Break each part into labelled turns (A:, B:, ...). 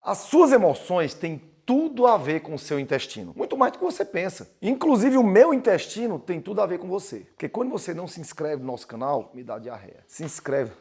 A: As suas emoções têm tudo a ver com o seu intestino. Muito mais do que você pensa. Inclusive o meu intestino tem tudo a ver com você. Porque quando você não se inscreve no nosso canal, me dá diarreia. Se inscreve.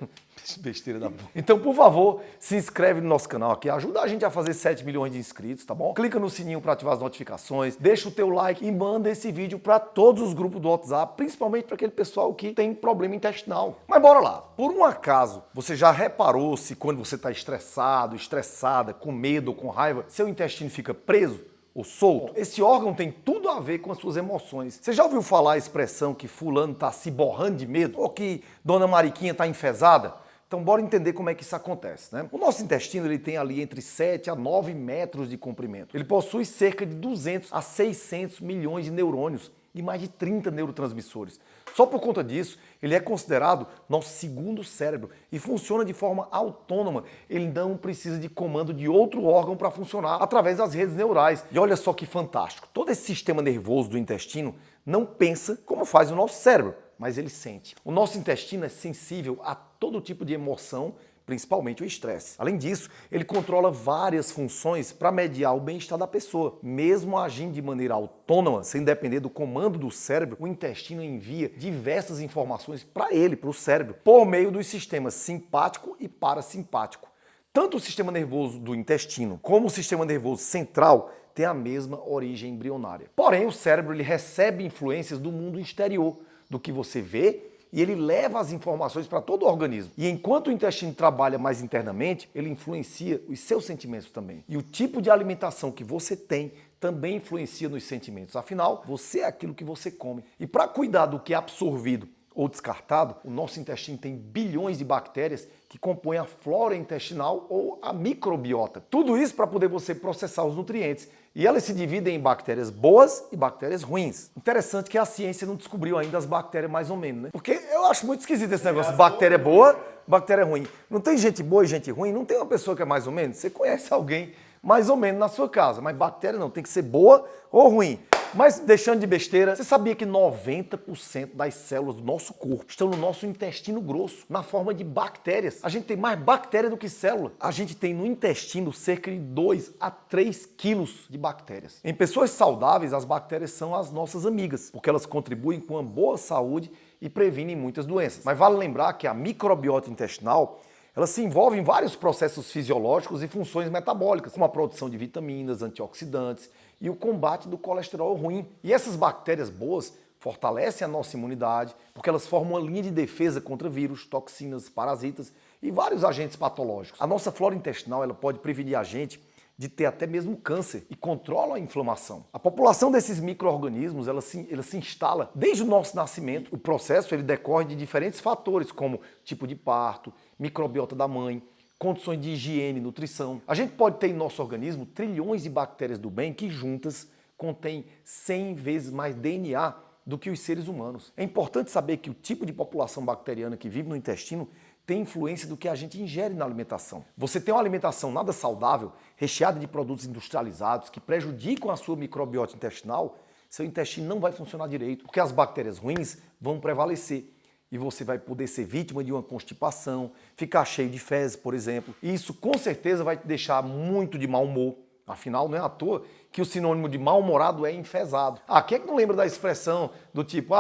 A: Besteira da boca. Então, por favor, se inscreve no nosso canal aqui. Ajuda a gente a fazer 7 milhões de inscritos, tá bom? Clica no sininho para ativar as notificações. Deixa o teu like e manda esse vídeo para todos os grupos do WhatsApp, principalmente para aquele pessoal que tem problema intestinal. Mas bora lá. Por um acaso, você já reparou se quando você está estressado, estressada, com medo ou com raiva, seu intestino fica preso ou solto? Esse órgão tem tudo a ver com as suas emoções. Você já ouviu falar a expressão que fulano está se borrando de medo? Ou que dona Mariquinha está enfesada? Então bora entender como é que isso acontece, né? O nosso intestino ele tem ali entre 7 a 9 metros de comprimento. Ele possui cerca de 200 a 600 milhões de neurônios e mais de 30 neurotransmissores. Só por conta disso, ele é considerado nosso segundo cérebro e funciona de forma autônoma. Ele não precisa de comando de outro órgão para funcionar através das redes neurais. E olha só que fantástico, todo esse sistema nervoso do intestino não pensa como faz o nosso cérebro, mas ele sente. O nosso intestino é sensível a todo tipo de emoção, principalmente o estresse. Além disso, ele controla várias funções para mediar o bem-estar da pessoa. Mesmo agindo de maneira autônoma, sem depender do comando do cérebro, o intestino envia diversas informações para ele, para o cérebro, por meio dos sistemas simpático e parasimpático. Tanto o sistema nervoso do intestino como o sistema nervoso central têm a mesma origem embrionária. Porém, o cérebro ele recebe influências do mundo exterior, do que você vê, e ele leva as informações para todo o organismo. E enquanto o intestino trabalha mais internamente, ele influencia os seus sentimentos também. E o tipo de alimentação que você tem também influencia nos sentimentos. Afinal, você é aquilo que você come. E para cuidar do que é absorvido ou descartado, o nosso intestino tem bilhões de bactérias que compõem a flora intestinal ou a microbiota. Tudo isso para poder você processar os nutrientes. E elas se dividem em bactérias boas e bactérias ruins. Interessante que a ciência não descobriu ainda as bactérias mais ou menos, né? Porque eu acho muito esquisito esse negócio. Bactéria boa, bactéria ruim. Não tem gente boa e gente ruim? Não tem uma pessoa que é mais ou menos? Você conhece alguém mais ou menos na sua casa, mas bactéria não, tem que ser boa ou ruim. Mas deixando de besteira, você sabia que 90% das células do nosso corpo estão no nosso intestino grosso, na forma de bactérias? A gente tem mais bactéria do que célula. A gente tem no intestino cerca de 2 a 3 quilos de bactérias. Em pessoas saudáveis, as bactérias são as nossas amigas, porque elas contribuem com uma boa saúde e previnem muitas doenças. Mas vale lembrar que a microbiota intestinal ela se envolve em vários processos fisiológicos e funções metabólicas, como a produção de vitaminas, antioxidantes e o combate do colesterol ruim. E essas bactérias boas fortalecem a nossa imunidade, porque elas formam uma linha de defesa contra vírus, toxinas, parasitas e vários agentes patológicos. A nossa flora intestinal ela pode prevenir a gente de ter até mesmo câncer e controla a inflamação. A população desses micro-organismos ela se instala desde o nosso nascimento. O processo ele decorre de diferentes fatores, como tipo de parto, microbiota da mãe, condições de higiene, nutrição. A gente pode ter em nosso organismo trilhões de bactérias do bem que juntas contêm 100 vezes mais DNA do que os seres humanos. É importante saber que o tipo de população bacteriana que vive no intestino tem influência do que a gente ingere na alimentação. Você tem uma alimentação nada saudável, recheada de produtos industrializados que prejudicam a sua microbiota intestinal, seu intestino não vai funcionar direito, porque as bactérias ruins vão prevalecer. E você vai poder ser vítima de uma constipação, ficar cheio de fezes, por exemplo. E isso com certeza vai te deixar muito de mau humor. Afinal, não é à toa que o sinônimo de mal-humorado é enfesado. Quem é que não lembra da expressão do tipo,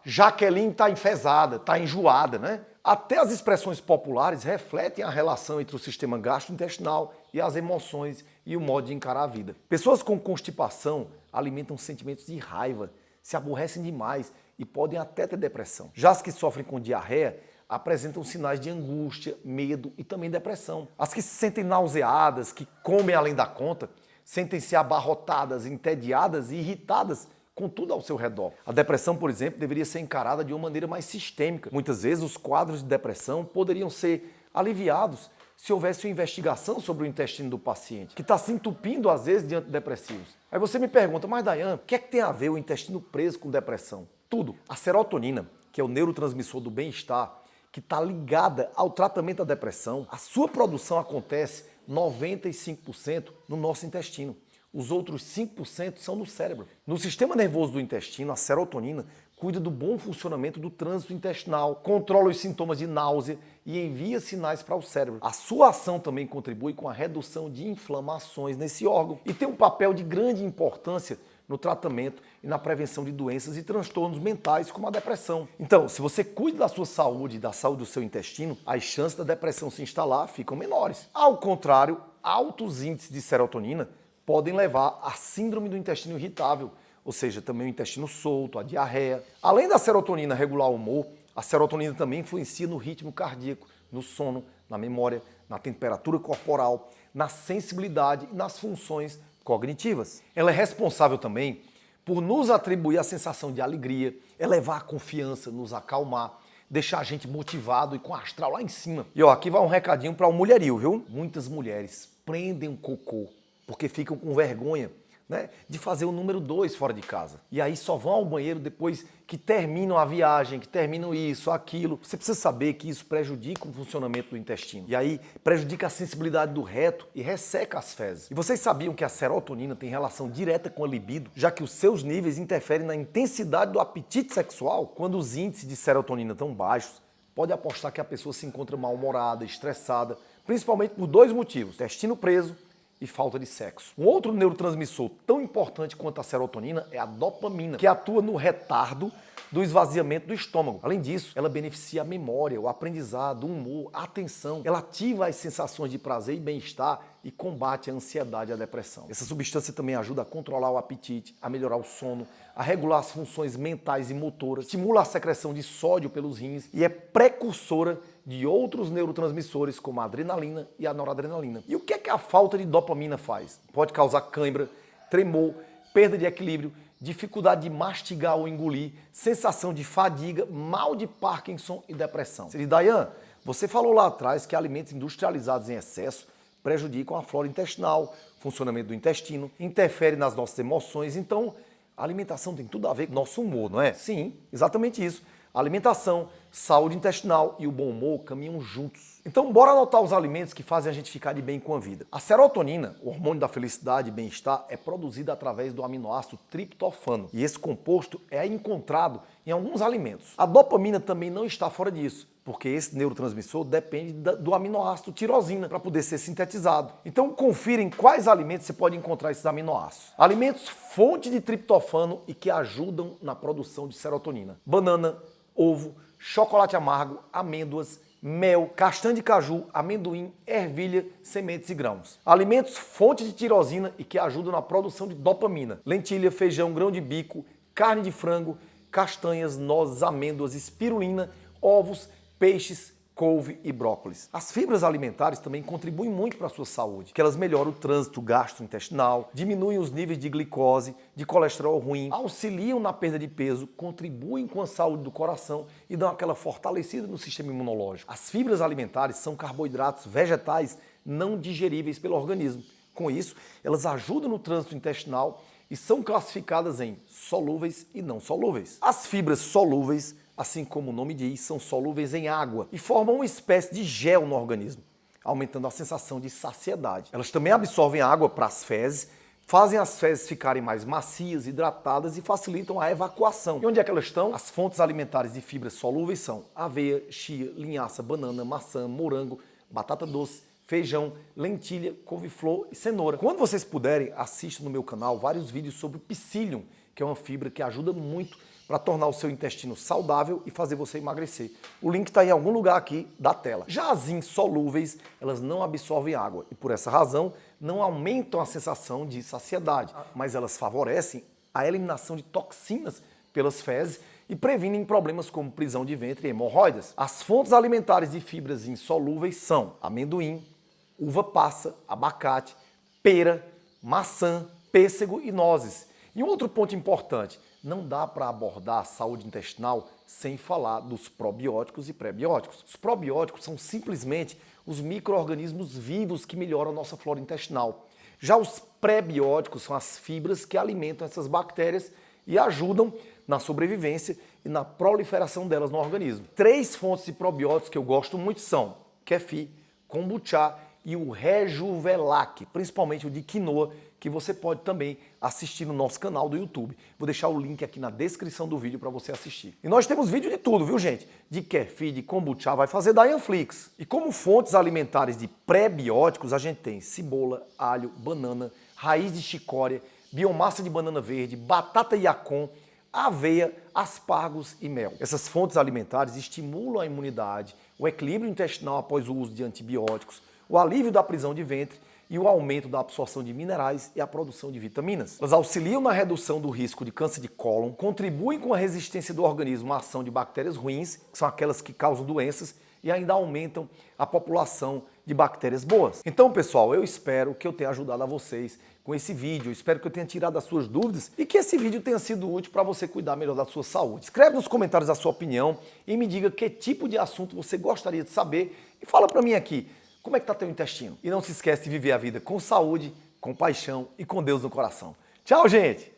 A: Jaqueline está enfesada, está enjoada, né? Até as expressões populares refletem a relação entre o sistema gastrointestinal e as emoções e o modo de encarar a vida. Pessoas com constipação alimentam sentimentos de raiva, se aborrecem demais e podem até ter depressão. Já as que sofrem com diarreia apresentam sinais de angústia, medo e também depressão. As que se sentem nauseadas, que comem além da conta, sentem-se abarrotadas, entediadas e irritadas com tudo ao seu redor. A depressão, por exemplo, deveria ser encarada de uma maneira mais sistêmica. Muitas vezes os quadros de depressão poderiam ser aliviados se houvesse uma investigação sobre o intestino do paciente, que está se entupindo às vezes de antidepressivos. Aí você me pergunta, mas Dayan, o que é que tem a ver o intestino preso com depressão? Tudo. A serotonina, que é o neurotransmissor do bem-estar, que está ligada ao tratamento da depressão, a sua produção acontece 95% no nosso intestino. Os outros 5% são no cérebro. No sistema nervoso do intestino, a serotonina cuida do bom funcionamento do trânsito intestinal, controla os sintomas de náusea e envia sinais para o cérebro. A sua ação também contribui com a redução de inflamações nesse órgão e tem um papel de grande importância no tratamento e na prevenção de doenças e transtornos mentais como a depressão. Então, se você cuida da sua saúde e da saúde do seu intestino, as chances da depressão se instalar ficam menores. Ao contrário, altos índices de serotonina podem levar à síndrome do intestino irritável, ou seja, também o intestino solto, a diarreia. Além da serotonina regular o humor, a serotonina também influencia no ritmo cardíaco, no sono, na memória, na temperatura corporal, na sensibilidade e nas funções cognitivas. Ela é responsável também por nos atribuir a sensação de alegria, elevar a confiança, nos acalmar, deixar a gente motivado e com a astral lá em cima. E ó, aqui vai um recadinho para o mulherio, viu? Muitas mulheres prendem um cocô porque ficam com vergonha, né, de fazer o número 2 fora de casa. E aí só vão ao banheiro depois que terminam a viagem, que terminam isso, aquilo. Você precisa saber que isso prejudica o funcionamento do intestino. E aí prejudica a sensibilidade do reto e resseca as fezes. E vocês sabiam que a serotonina tem relação direta com a libido, já que os seus níveis interferem na intensidade do apetite sexual? Quando os índices de serotonina estão baixos, pode apostar que a pessoa se encontra mal-humorada, estressada, principalmente por 2 motivos: intestino preso e falta de sexo. Um outro neurotransmissor tão importante quanto a serotonina é a dopamina, que atua no retardo do esvaziamento do estômago. Além disso, ela beneficia a memória, o aprendizado, o humor, a atenção. Ela ativa as sensações de prazer e bem-estar e combate a ansiedade e a depressão. Essa substância também ajuda a controlar o apetite, a melhorar o sono, a regular as funções mentais e motoras, estimula a secreção de sódio pelos rins e é precursora de outros neurotransmissores como a adrenalina e a noradrenalina. E o que é que a falta de dopamina faz? Pode causar cãibra, tremor, perda de equilíbrio, dificuldade de mastigar ou engolir, sensação de fadiga, mal de Parkinson e depressão. Dayan, você falou lá atrás que alimentos industrializados em excesso prejudicam a flora intestinal, funcionamento do intestino, interfere nas nossas emoções. Então, a alimentação tem tudo a ver com o nosso humor, não é? Sim, exatamente isso. A alimentação, saúde intestinal e o bom humor caminham juntos. Então, bora anotar os alimentos que fazem a gente ficar de bem com a vida. A serotonina, o hormônio da felicidade e bem-estar, é produzida através do aminoácido triptofano. E esse composto é encontrado em alguns alimentos. A dopamina também não está fora disso, porque esse neurotransmissor depende do aminoácido tirosina para poder ser sintetizado. Então, confira em quais alimentos você pode encontrar esses aminoácidos. Alimentos fonte de triptofano e que ajudam na produção de serotonina: banana, ovo, chocolate amargo, amêndoas, mel, castanha de caju, amendoim, ervilha, sementes e grãos. Alimentos fonte de tirosina e que ajudam na produção de dopamina: lentilha, feijão, grão de bico, carne de frango, castanhas, nozes, amêndoas, espirulina, ovos, peixes, couve e brócolis. As fibras alimentares também contribuem muito para a sua saúde, que elas melhoram o trânsito gastrointestinal, diminuem os níveis de glicose, de colesterol ruim, auxiliam na perda de peso, contribuem com a saúde do coração e dão aquela fortalecida no sistema imunológico. As fibras alimentares são carboidratos vegetais não digeríveis pelo organismo. Com isso, elas ajudam no trânsito intestinal e são classificadas em solúveis e não solúveis. As fibras solúveis, assim como o nome diz, são solúveis em água e formam uma espécie de gel no organismo, aumentando a sensação de saciedade. Elas também absorvem água para as fezes, fazem as fezes ficarem mais macias, hidratadas e facilitam a evacuação. E onde é que elas estão? As fontes alimentares de fibras solúveis são aveia, chia, linhaça, banana, maçã, morango, batata doce, feijão, lentilha, couve-flor e cenoura. Quando vocês puderem, assistam no meu canal vários vídeos sobre o psyllium, que é uma fibra que ajuda muito para tornar o seu intestino saudável e fazer você emagrecer. O link está em algum lugar aqui da tela. Já as insolúveis, elas não absorvem água e por essa razão não aumentam a sensação de saciedade, mas elas favorecem a eliminação de toxinas pelas fezes e previnem problemas como prisão de ventre e hemorroidas. As fontes alimentares de fibras insolúveis são amendoim, uva passa, abacate, pera, maçã, pêssego e nozes. E um outro ponto importante, não dá para abordar a saúde intestinal sem falar dos probióticos e prebióticos. Os probióticos são simplesmente os micro-organismos vivos que melhoram a nossa flora intestinal. Já os prebióticos são as fibras que alimentam essas bactérias e ajudam na sobrevivência e na proliferação delas no organismo. 3 fontes de probióticos que eu gosto muito são kefir, kombucha e o Rejuvelac, principalmente o de quinoa, que você pode também assistir no nosso canal do YouTube. Vou deixar o link aqui na descrição do vídeo para você assistir. E nós temos vídeo de tudo, viu, gente? De kefir, de kombucha, vai fazer da Yanflix. E como fontes alimentares de pré-bióticos, a gente tem cebola, alho, banana, raiz de chicória, biomassa de banana verde, batata yacon, aveia, aspargos e mel. Essas fontes alimentares estimulam a imunidade, o equilíbrio intestinal após o uso de antibióticos, o alívio da prisão de ventre e o aumento da absorção de minerais e a produção de vitaminas. Elas auxiliam na redução do risco de câncer de cólon, contribuem com a resistência do organismo à ação de bactérias ruins, que são aquelas que causam doenças, e ainda aumentam a população de bactérias boas. Então, pessoal, eu espero que eu tenha ajudado a vocês com esse vídeo, eu espero que eu tenha tirado as suas dúvidas e que esse vídeo tenha sido útil para você cuidar melhor da sua saúde. Escreve nos comentários a sua opinião e me diga que tipo de assunto você gostaria de saber e fala para mim aqui, como é que está teu intestino? E não se esquece de viver a vida com saúde, com paixão e com Deus no coração. Tchau, gente!